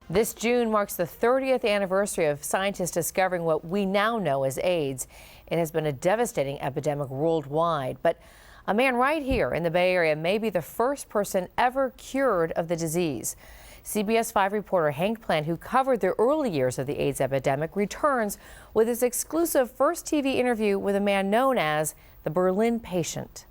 This June marks the 30th anniversary of scientists discovering what we now know as AIDS. It has been a devastating epidemic worldwide, but a man right here in the Bay Area may be the first person ever cured of the disease. CBS 5 reporter Hank Plant, who covered the early years of the AIDS epidemic, returns with his exclusive first TV interview with a man known as the Berlin patient.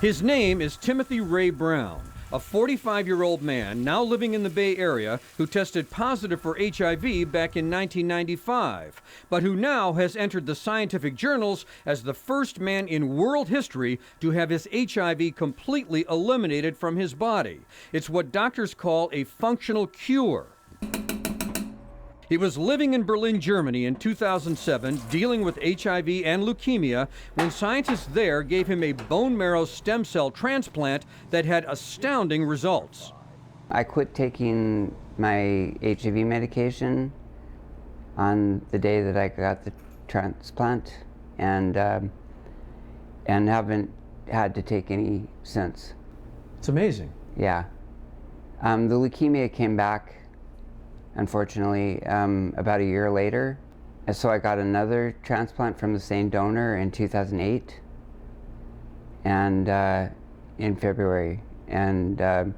His name is Timothy Ray Brown, a 45-year-old man now living in the Bay Area who tested positive for HIV back in 1995, but who now has entered the scientific journals as the first man in world history to have his HIV completely eliminated from his body. It's what doctors call a functional cure. He was living in Berlin, Germany in 2007, dealing with HIV and leukemia, when scientists there gave him a bone marrow stem cell transplant that had astounding results. I quit taking my HIV medication on the day that I got the transplant, and haven't had to take any since. It's amazing. Yeah. The leukemia came back, unfortunately, about a year later. And so I got another transplant from the same donor in 2008 and in February. And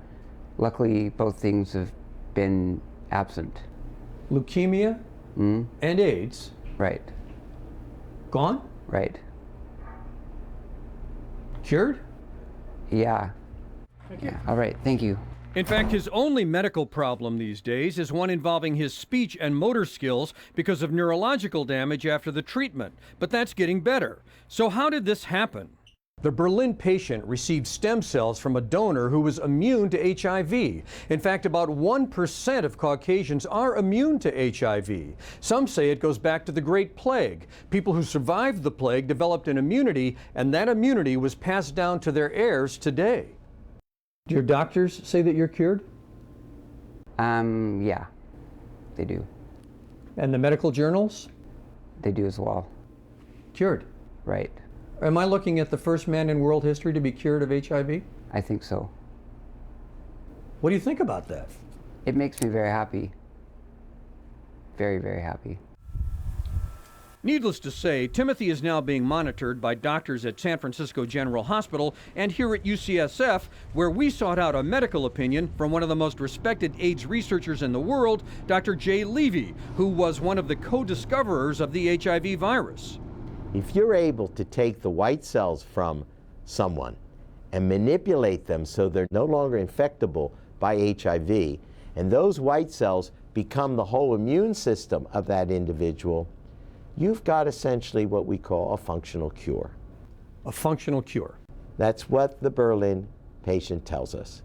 luckily, both things have been absent. Leukemia and AIDS. Right. Gone? Right. Cured? Yeah. Yeah. All right. Thank you. In fact, his only medical problem these days is one involving his speech and motor skills because of neurological damage after the treatment. But that's getting better. So how did this happen? The Berlin patient received stem cells from a donor who was immune to HIV. In fact, about 1% of Caucasians are immune to HIV. Some say it goes back to the Great Plague. People who survived the plague developed an immunity, and that immunity was passed down to their heirs today. Do your doctors say that you're cured? Yeah, they do. And the medical journals? They do as well. Cured. Right. Am I looking at the first man in world history to be cured of HIV? I think so. What do you think about that? It makes me very happy. Very, very happy. Needless to say, Timothy is now being monitored by doctors at San Francisco General Hospital and here at UCSF, where we sought out a medical opinion from one of the most respected AIDS researchers in the world, Dr. Jay Levy, who was one of the co-discoverers of the HIV virus. If you're able to take the white cells from someone and manipulate them so they're no longer infectable by HIV, and those white cells become the whole immune system of that individual, you've got essentially what we call a functional cure. A functional cure. That's what the Berlin patient tells us.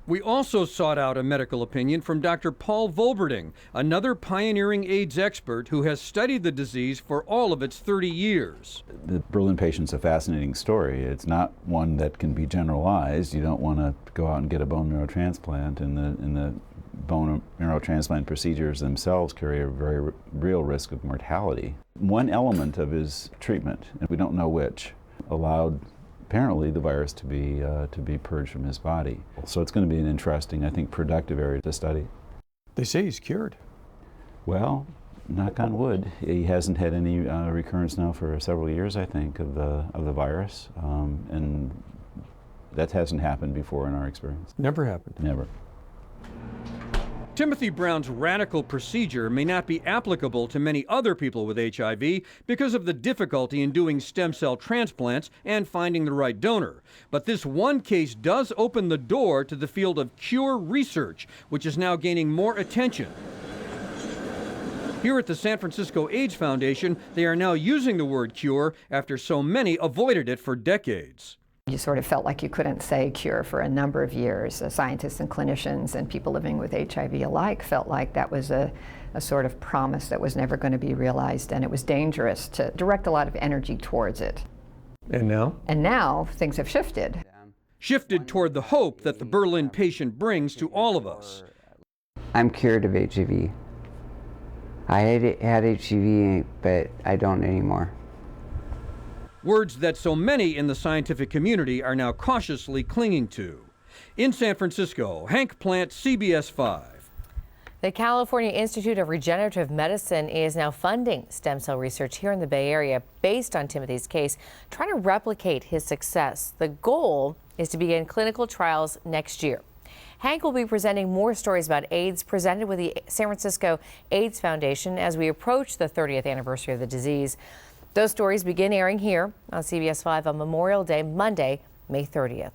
We also sought out a medical opinion from Dr. Paul Volberding, another pioneering AIDS expert who has studied the disease for all of its 30 years. The Berlin patient's a fascinating story. It's not one that can be generalized. You don't want to go out and get a bone marrow transplant, and the bone marrow transplant procedures themselves carry a very real risk of mortality. One element of his treatment, and we don't know which, allowed apparently the virus to be purged from his body. So it's going to be an interesting, I think, productive area to study. They say he's cured. Well, knock on wood, he hasn't had any recurrence now for several years, I think, of the virus, and that hasn't happened before in our experience. Never happened. Never. Timothy Brown's radical procedure may not be applicable to many other people with HIV because of the difficulty in doing stem cell transplants and finding the right donor. But this one case does open the door to the field of cure research, which is now gaining more attention. Here at the San Francisco AIDS Foundation, they are now using the word cure after so many avoided it for decades. You sort of felt like you couldn't say cure for a number of years. Scientists and clinicians and people living with HIV alike felt like that was a sort of promise that was never going to be realized, and it was dangerous to direct a lot of energy towards it. And now? And now things have shifted. Shifted toward the hope that the Berlin patient brings to all of us. I'm cured of HIV. I had HIV, but I don't anymore. Words that so many in the scientific community are now cautiously clinging to. In San Francisco, Hank Plant, CBS 5. The California Institute of Regenerative Medicine is now funding stem cell research here in the Bay Area based on Timothy's case, trying to replicate his success. The goal is to begin clinical trials next year. Hank will be presenting more stories about AIDS presented with the San Francisco AIDS Foundation as we approach the 30th anniversary of the disease. Those stories begin airing here on CBS 5 on Memorial Day, Monday, May 30th.